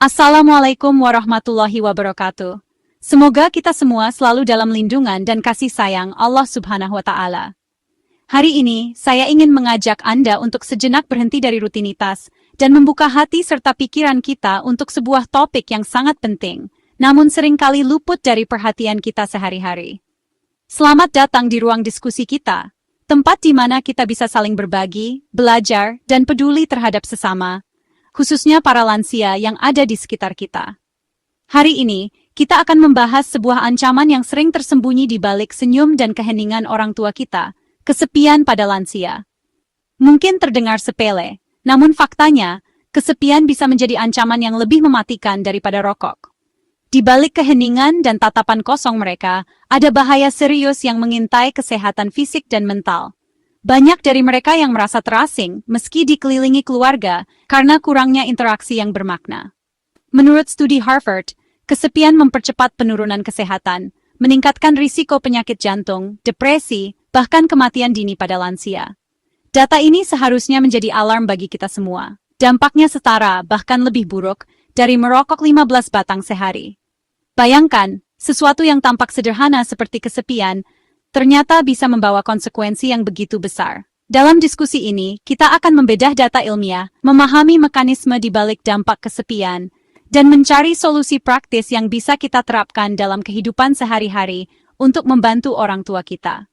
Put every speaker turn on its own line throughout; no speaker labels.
Assalamualaikum warahmatullahi wabarakatuh. Semoga kita semua selalu dalam lindungan dan kasih sayang Allah Subhanahu wa Ta'ala. Hari ini, saya ingin mengajak Anda untuk sejenak berhenti dari rutinitas dan membuka hati serta pikiran kita untuk sebuah topik yang sangat penting, namun seringkali luput dari perhatian kita sehari-hari. Selamat datang di ruang diskusi kita, tempat di mana kita bisa saling berbagi, belajar, dan peduli terhadap sesama, khususnya para lansia yang ada di sekitar kita. Hari ini, kita akan membahas sebuah ancaman yang sering tersembunyi di balik senyum dan keheningan orang tua kita, kesepian pada lansia. Mungkin terdengar sepele, namun faktanya, kesepian bisa menjadi ancaman yang lebih mematikan daripada rokok. Di balik keheningan dan tatapan kosong mereka, ada bahaya serius yang mengintai kesehatan fisik dan mental. Banyak dari mereka yang merasa terasing meski dikelilingi keluarga karena kurangnya interaksi yang bermakna. Menurut studi Harvard, kesepian mempercepat penurunan kesehatan, meningkatkan risiko penyakit jantung, depresi, bahkan kematian dini pada lansia. Data ini seharusnya menjadi alarm bagi kita semua. Dampaknya setara, bahkan lebih buruk, dari merokok 15 batang sehari. Bayangkan, sesuatu yang tampak sederhana seperti kesepian, ternyata bisa membawa konsekuensi yang begitu besar. Dalam diskusi ini, kita akan membedah data ilmiah, memahami mekanisme di balik dampak kesepian, dan mencari solusi praktis yang bisa kita terapkan dalam kehidupan sehari-hari untuk membantu orang tua kita.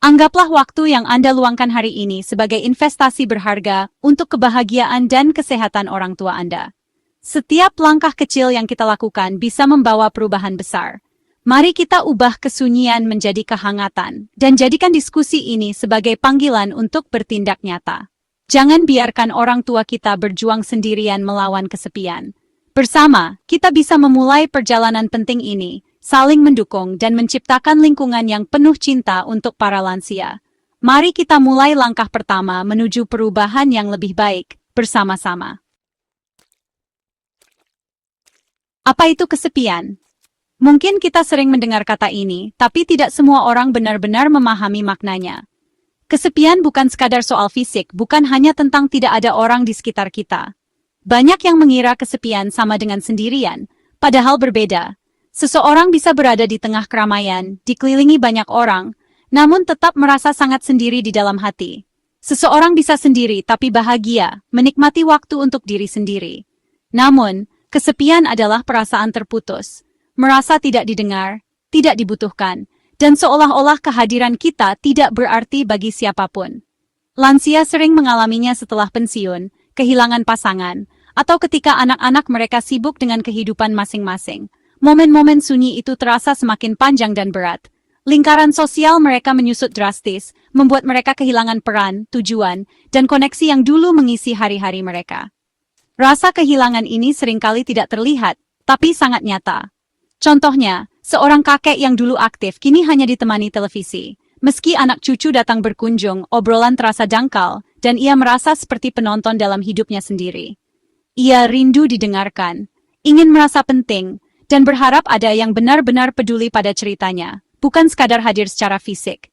Anggaplah waktu yang Anda luangkan hari ini sebagai investasi berharga untuk kebahagiaan dan kesehatan orang tua Anda. Setiap langkah kecil yang kita lakukan bisa membawa perubahan besar. Mari kita ubah kesunyian menjadi kehangatan, dan jadikan diskusi ini sebagai panggilan untuk bertindak nyata. Jangan biarkan orang tua kita berjuang sendirian melawan kesepian. Bersama, kita bisa memulai perjalanan penting ini, saling mendukung dan menciptakan lingkungan yang penuh cinta untuk para lansia. Mari kita mulai langkah pertama menuju perubahan yang lebih baik, bersama-sama. Apa itu kesepian? Mungkin kita sering mendengar kata ini, tapi tidak semua orang benar-benar memahami maknanya. Kesepian bukan sekadar soal fisik, bukan hanya tentang tidak ada orang di sekitar kita. Banyak yang mengira kesepian sama dengan sendirian, padahal berbeda. Seseorang bisa berada di tengah keramaian, dikelilingi banyak orang, namun tetap merasa sangat sendiri di dalam hati. Seseorang bisa sendiri tapi bahagia, menikmati waktu untuk diri sendiri. Namun, kesepian adalah perasaan terputus. Merasa tidak didengar, tidak dibutuhkan, dan seolah-olah kehadiran kita tidak berarti bagi siapapun. Lansia sering mengalaminya setelah pensiun, kehilangan pasangan, atau ketika anak-anak mereka sibuk dengan kehidupan masing-masing. Momen-momen sunyi itu terasa semakin panjang dan berat. Lingkaran sosial mereka menyusut drastis, membuat mereka kehilangan peran, tujuan, dan koneksi yang dulu mengisi hari-hari mereka. Rasa kehilangan ini seringkali tidak terlihat, tapi sangat nyata. Contohnya, seorang kakek yang dulu aktif kini hanya ditemani televisi. Meski anak cucu datang berkunjung, obrolan terasa dangkal, dan ia merasa seperti penonton dalam hidupnya sendiri. Ia rindu didengarkan, ingin merasa penting, dan berharap ada yang benar-benar peduli pada ceritanya, bukan sekadar hadir secara fisik.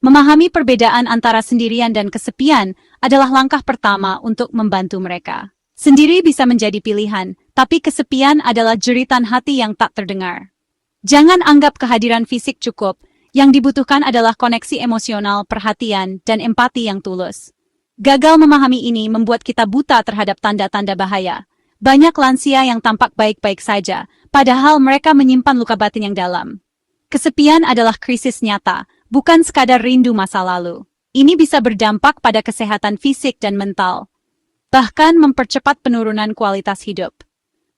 Memahami perbedaan antara sendirian dan kesepian adalah langkah pertama untuk membantu mereka. Sendiri bisa menjadi pilihan, tapi kesepian adalah jeritan hati yang tak terdengar. Jangan anggap kehadiran fisik cukup, yang dibutuhkan adalah koneksi emosional, perhatian, dan empati yang tulus. Gagal memahami ini membuat kita buta terhadap tanda-tanda bahaya. Banyak lansia yang tampak baik-baik saja, padahal mereka menyimpan luka batin yang dalam. Kesepian adalah krisis nyata, bukan sekadar rindu masa lalu. Ini bisa berdampak pada kesehatan fisik dan mental, bahkan mempercepat penurunan kualitas hidup.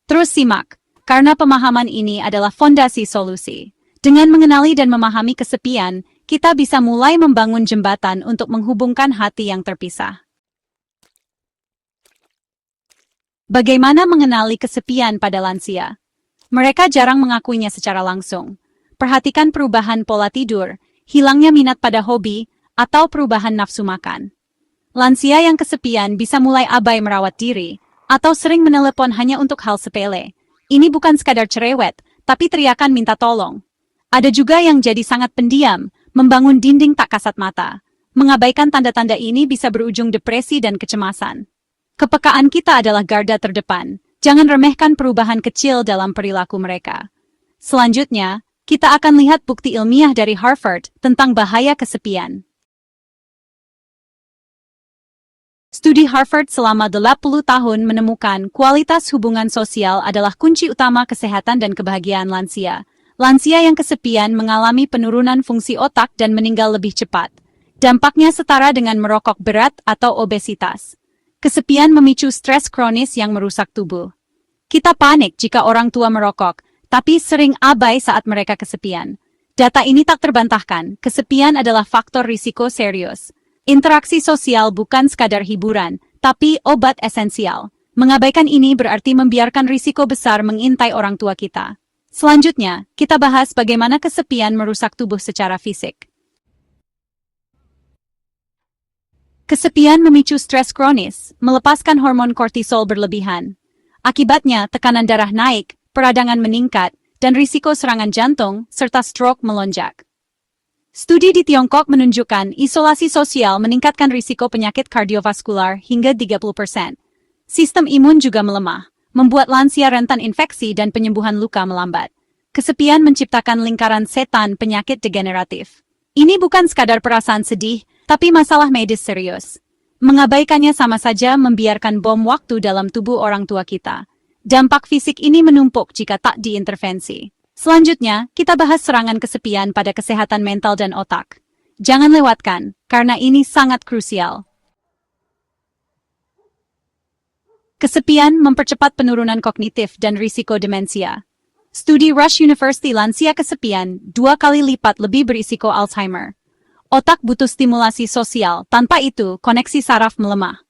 Terus simak, karena pemahaman ini adalah fondasi solusi. Dengan mengenali dan memahami kesepian, kita bisa mulai membangun jembatan untuk menghubungkan hati yang terpisah. Bagaimana mengenali kesepian pada lansia? Mereka jarang mengakuinya secara langsung. Perhatikan perubahan pola tidur, hilangnya minat pada hobi, atau perubahan nafsu makan. Lansia yang kesepian bisa mulai abai merawat diri, atau sering menelepon hanya untuk hal sepele. Ini bukan sekadar cerewet, tapi teriakan minta tolong. Ada juga yang jadi sangat pendiam, membangun dinding tak kasat mata. Mengabaikan tanda-tanda ini bisa berujung depresi dan kecemasan. Kepekaan kita adalah garda terdepan. Jangan remehkan perubahan kecil dalam perilaku mereka. Selanjutnya, kita akan lihat bukti ilmiah dari Harvard tentang bahaya kesepian. Studi Harvard selama 80 tahun menemukan kualitas hubungan sosial adalah kunci utama kesehatan dan kebahagiaan lansia. Lansia yang kesepian mengalami penurunan fungsi otak dan meninggal lebih cepat. Dampaknya setara dengan merokok berat atau obesitas. Kesepian memicu stres kronis yang merusak tubuh. Kita panik jika orang tua merokok, tapi sering abai saat mereka kesepian. Data ini tak terbantahkan, kesepian adalah faktor risiko serius. Interaksi sosial bukan sekadar hiburan, tapi obat esensial. Mengabaikan ini berarti membiarkan risiko besar mengintai orang tua kita. Selanjutnya, kita bahas bagaimana kesepian merusak tubuh secara fisik. Kesepian memicu stres kronis, melepaskan hormon kortisol berlebihan. Akibatnya, tekanan darah naik, peradangan meningkat, dan risiko serangan jantung serta stroke melonjak. Studi di Tiongkok menunjukkan isolasi sosial meningkatkan risiko penyakit kardiovaskular hingga 30%. Sistem imun juga melemah, membuat lansia rentan infeksi dan penyembuhan luka melambat. Kesepian menciptakan lingkaran setan penyakit degeneratif. Ini bukan sekadar perasaan sedih, tapi masalah medis serius. Mengabaikannya sama saja membiarkan bom waktu dalam tubuh orang tua kita. Dampak fisik ini menumpuk jika tak diintervensi. Selanjutnya, kita bahas serangan kesepian pada kesehatan mental dan otak. Jangan lewatkan, karena ini sangat krusial. Kesepian mempercepat penurunan kognitif dan risiko demensia. Studi Rush University lansia kesepian 2 kali lipat lebih berisiko Alzheimer. Otak butuh stimulasi sosial, tanpa itu koneksi saraf melemah.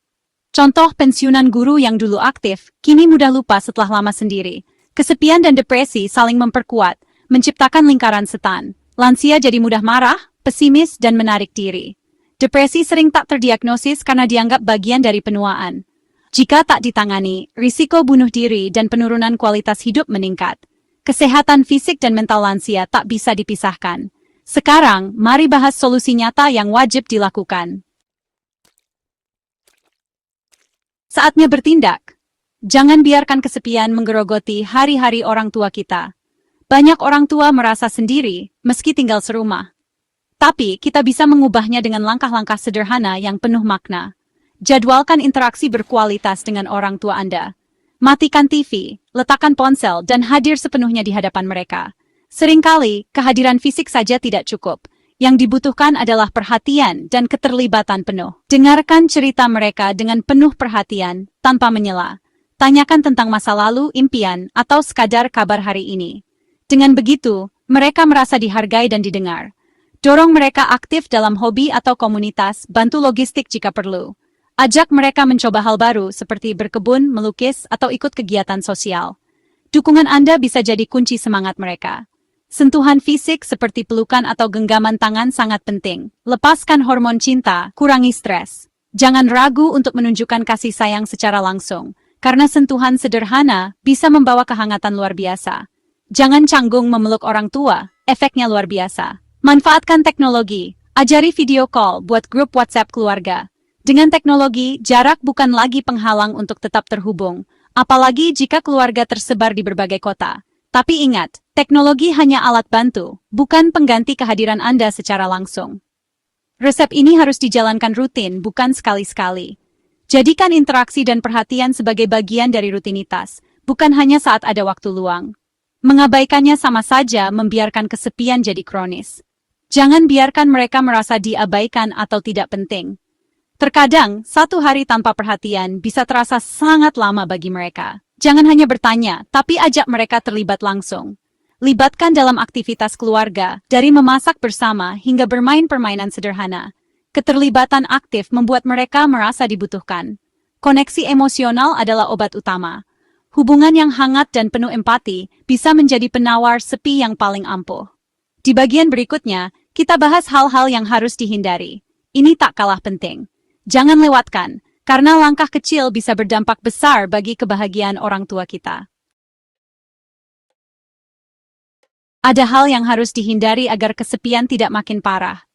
Contoh pensiunan guru yang dulu aktif, kini mudah lupa setelah lama sendiri. Kesepian dan depresi saling memperkuat, menciptakan lingkaran setan. Lansia jadi mudah marah, pesimis, dan menarik diri. Depresi sering tak terdiagnosis karena dianggap bagian dari penuaan. Jika tak ditangani, risiko bunuh diri dan penurunan kualitas hidup meningkat. Kesehatan fisik dan mental lansia tak bisa dipisahkan. Sekarang, mari bahas solusi nyata yang wajib dilakukan. Saatnya bertindak. Jangan biarkan kesepian menggerogoti hari-hari orang tua kita. Banyak orang tua merasa sendiri, meski tinggal serumah. Tapi, kita bisa mengubahnya dengan langkah-langkah sederhana yang penuh makna. Jadwalkan interaksi berkualitas dengan orang tua Anda. Matikan TV, letakkan ponsel, dan hadir sepenuhnya di hadapan mereka. Seringkali, kehadiran fisik saja tidak cukup. Yang dibutuhkan adalah perhatian dan keterlibatan penuh. Dengarkan cerita mereka dengan penuh perhatian, tanpa menyela. Tanyakan tentang masa lalu, impian, atau sekadar kabar hari ini. Dengan begitu, mereka merasa dihargai dan didengar. Dorong mereka aktif dalam hobi atau komunitas, bantu logistik jika perlu. Ajak mereka mencoba hal baru seperti berkebun, melukis, atau ikut kegiatan sosial. Dukungan Anda bisa jadi kunci semangat mereka. Sentuhan fisik seperti pelukan atau genggaman tangan sangat penting. Lepaskan hormon cinta, kurangi stres. Jangan ragu untuk menunjukkan kasih sayang secara langsung, karena sentuhan sederhana bisa membawa kehangatan luar biasa. Jangan canggung memeluk orang tua, efeknya luar biasa. Manfaatkan teknologi, ajari video call buat grup WhatsApp keluarga. Dengan teknologi, jarak bukan lagi penghalang untuk tetap terhubung, apalagi jika keluarga tersebar di berbagai kota. Tapi ingat, teknologi hanya alat bantu, bukan pengganti kehadiran Anda secara langsung. Resep ini harus dijalankan rutin, bukan sekali-sekali. Jadikan interaksi dan perhatian sebagai bagian dari rutinitas, bukan hanya saat ada waktu luang. Mengabaikannya sama saja membiarkan kesepian jadi kronis. Jangan biarkan mereka merasa diabaikan atau tidak penting. Terkadang, 1 hari tanpa perhatian bisa terasa sangat lama bagi mereka. Jangan hanya bertanya, tapi ajak mereka terlibat langsung. Libatkan dalam aktivitas keluarga, dari memasak bersama hingga bermain permainan sederhana. Keterlibatan aktif membuat mereka merasa dibutuhkan. Koneksi emosional adalah obat utama. Hubungan yang hangat dan penuh empati bisa menjadi penawar sepi yang paling ampuh. Di bagian berikutnya, kita bahas hal-hal yang harus dihindari. Ini tak kalah penting. Jangan lewatkan. Karena langkah kecil bisa berdampak besar bagi kebahagiaan orang tua kita. Ada hal yang harus dihindari agar kesepian tidak makin parah.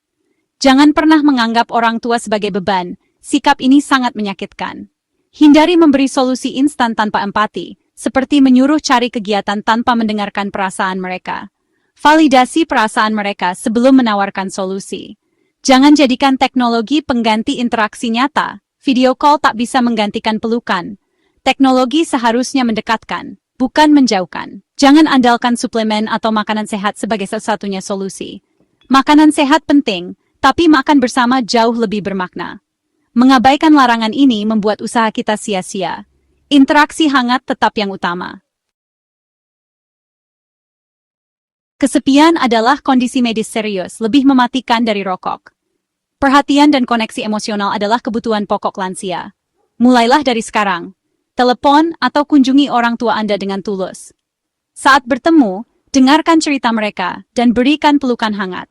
Jangan pernah menganggap orang tua sebagai beban, sikap ini sangat menyakitkan. Hindari memberi solusi instan tanpa empati, seperti menyuruh cari kegiatan tanpa mendengarkan perasaan mereka. Validasi perasaan mereka sebelum menawarkan solusi. Jangan jadikan teknologi pengganti interaksi nyata. Video call tak bisa menggantikan pelukan. Teknologi seharusnya mendekatkan, bukan menjauhkan. Jangan andalkan suplemen atau makanan sehat sebagai satu-satunya solusi. Makanan sehat penting, tapi makan bersama jauh lebih bermakna. Mengabaikan larangan ini membuat usaha kita sia-sia. Interaksi hangat tetap yang utama. Kesepian adalah kondisi medis serius, lebih mematikan dari rokok. Perhatian dan koneksi emosional adalah kebutuhan pokok lansia. Mulailah dari sekarang. Telepon atau kunjungi orang tua Anda dengan tulus. Saat bertemu, dengarkan cerita mereka dan berikan pelukan hangat.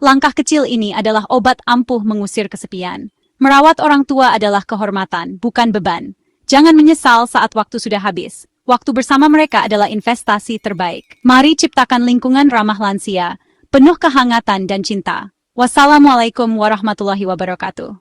Langkah kecil ini adalah obat ampuh mengusir kesepian. Merawat orang tua adalah kehormatan, bukan beban. Jangan menyesal saat waktu sudah habis. Waktu bersama mereka adalah investasi terbaik. Mari ciptakan lingkungan ramah lansia, penuh kehangatan dan cinta. Wassalamualaikum warahmatullahi wabarakatuh.